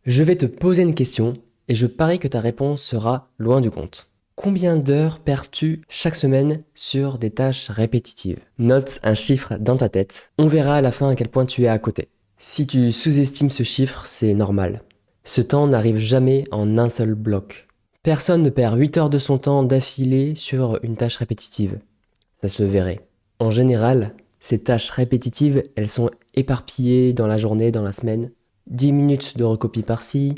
Je vais te poser une question et je parie que ta réponse sera loin du compte. Combien d'heures perds-tu chaque semaine sur des tâches répétitives? Note un chiffre dans ta tête. On verra à la fin à quel point tu es à côté. Si tu sous-estimes ce chiffre, c'est normal. Ce temps n'arrive jamais en un seul bloc. Personne ne perd 8 heures de son temps d'affilée sur une tâche répétitive. Ça se verrait. En général, ces tâches répétitives, elles sont éparpillées dans la journée, dans la semaine. 10 minutes de recopie par-ci,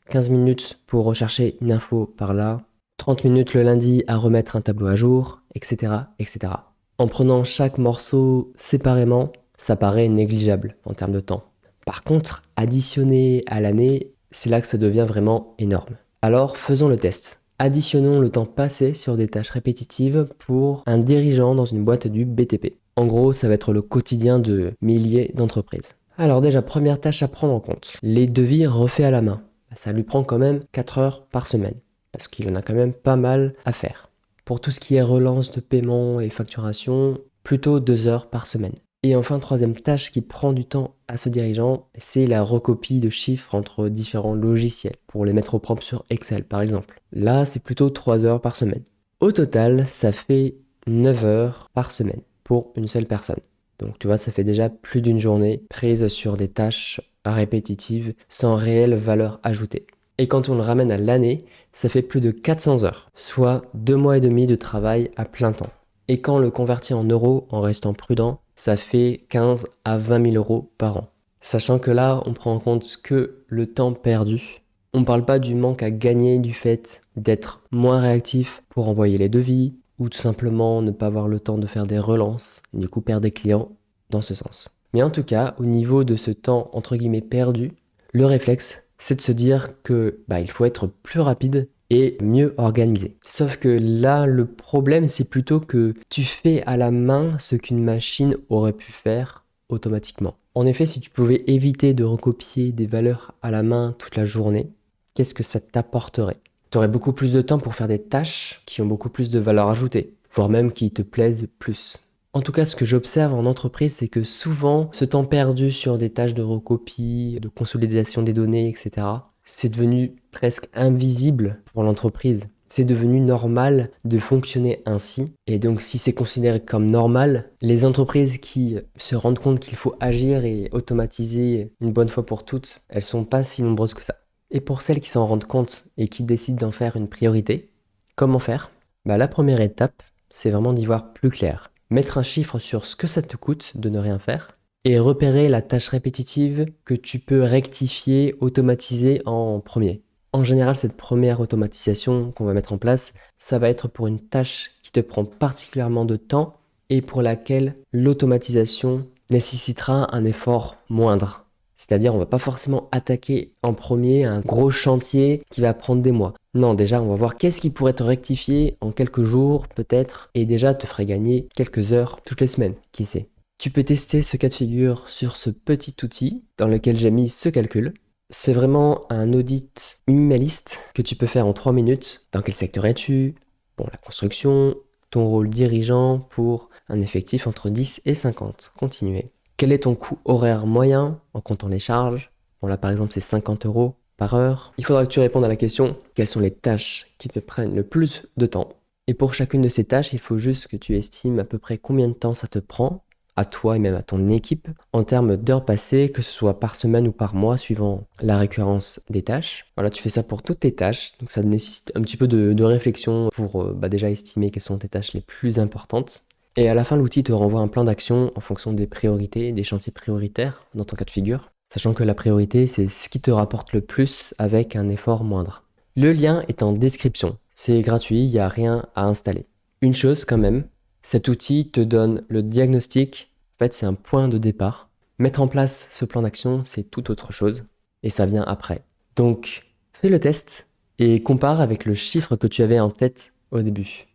15 minutes pour rechercher une info par-là, 30 minutes le lundi à remettre un tableau à jour, etc., etc. En prenant chaque morceau séparément, ça paraît négligeable en termes de temps. Par contre, additionné à l'année, c'est là que ça devient vraiment énorme. Alors, faisons le test. Additionnons le temps passé sur des tâches répétitives pour un dirigeant dans une boîte du BTP. En gros, ça va être le quotidien de milliers d'entreprises. Alors déjà, première tâche à prendre en compte. Les devis refaits à la main. Ça lui prend quand même 4 heures par semaine, parce qu'il en a quand même pas mal à faire. Pour tout ce qui est relance de paiement et facturation, plutôt 2 heures par semaine. Et enfin, troisième tâche qui prend du temps à ce dirigeant, c'est la recopie de chiffres entre différents logiciels pour les mettre au propre sur Excel par exemple. Là, c'est plutôt 3 heures par semaine. Au total, ça fait 9 heures par semaine pour une seule personne. Donc tu vois, ça fait déjà plus d'une journée prise sur des tâches répétitives sans réelle valeur ajoutée. Et quand on le ramène à l'année, ça fait plus de 400 heures, soit 2 mois et demi de travail à plein temps. Et quand on le convertit en euros en restant prudent, ça fait 15 à 20 000 euros par an. Sachant que là, on prend en compte que le temps perdu. On ne parle pas du manque à gagner du fait d'être moins réactif pour envoyer les devis, ou tout simplement ne pas avoir le temps de faire des relances, et du coup perdre des clients dans ce sens. Mais en tout cas, au niveau de ce temps entre guillemets perdu, le réflexe, c'est de se dire que il faut être plus rapide et mieux organisé. Sauf que là, le problème, c'est plutôt que tu fais à la main ce qu'une machine aurait pu faire automatiquement. En effet, si tu pouvais éviter de recopier des valeurs à la main toute la journée, qu'est-ce que ça t'apporterait? Tu aurais beaucoup plus de temps pour faire des tâches qui ont beaucoup plus de valeur ajoutée, voire même qui te plaisent plus. En tout cas, ce que j'observe en entreprise, c'est que souvent, ce temps perdu sur des tâches de recopie, de consolidation des données, etc., c'est devenu presque invisible pour l'entreprise. C'est devenu normal de fonctionner ainsi. Et donc, si c'est considéré comme normal, les entreprises qui se rendent compte qu'il faut agir et automatiser une bonne fois pour toutes, elles sont pas si nombreuses que ça. Et pour celles qui s'en rendent compte et qui décident d'en faire une priorité, comment faire? La première étape, c'est vraiment d'y voir plus clair. Mettre un chiffre sur ce que ça te coûte de ne rien faire et repérer la tâche répétitive que tu peux rectifier, automatiser en premier. En général, cette première automatisation qu'on va mettre en place, ça va être pour une tâche qui te prend particulièrement de temps et pour laquelle l'automatisation nécessitera un effort moindre. C'est-à-dire, on va pas forcément attaquer en premier un gros chantier qui va prendre des mois. Non, déjà, on va voir qu'est-ce qui pourrait te rectifier en quelques jours, peut-être, et déjà te ferait gagner quelques heures toutes les semaines, qui sait. Tu peux tester ce cas de figure sur ce petit outil dans lequel j'ai mis ce calcul. C'est vraiment un audit minimaliste que tu peux faire en 3 minutes. Dans quel secteur es-tu? Bon, la construction, ton rôle dirigeant pour un effectif entre 10 et 50. Continuez. Quel est ton coût horaire moyen en comptant les charges? Bon, là, par exemple, c'est 50 euros par heure. Il faudra que tu répondes à la question, quelles sont les tâches qui te prennent le plus de temps? Et pour chacune de ces tâches, il faut juste que tu estimes à peu près combien de temps ça te prend, à toi et même à ton équipe, en termes d'heures passées, que ce soit par semaine ou par mois, suivant la récurrence des tâches. Voilà, tu fais ça pour toutes tes tâches, donc ça nécessite un petit peu de réflexion pour déjà estimer quelles sont tes tâches les plus importantes. Et à la fin, l'outil te renvoie un plan d'action en fonction des priorités, des chantiers prioritaires dans ton cas de figure, sachant que la priorité, c'est ce qui te rapporte le plus avec un effort moindre. Le lien est en description. C'est gratuit, il n'y a rien à installer. Une chose quand même, cet outil te donne le diagnostic. En fait, c'est un point de départ. Mettre en place ce plan d'action, c'est tout autre chose. Et ça vient après. Donc, fais le test et compare avec le chiffre que tu avais en tête au début.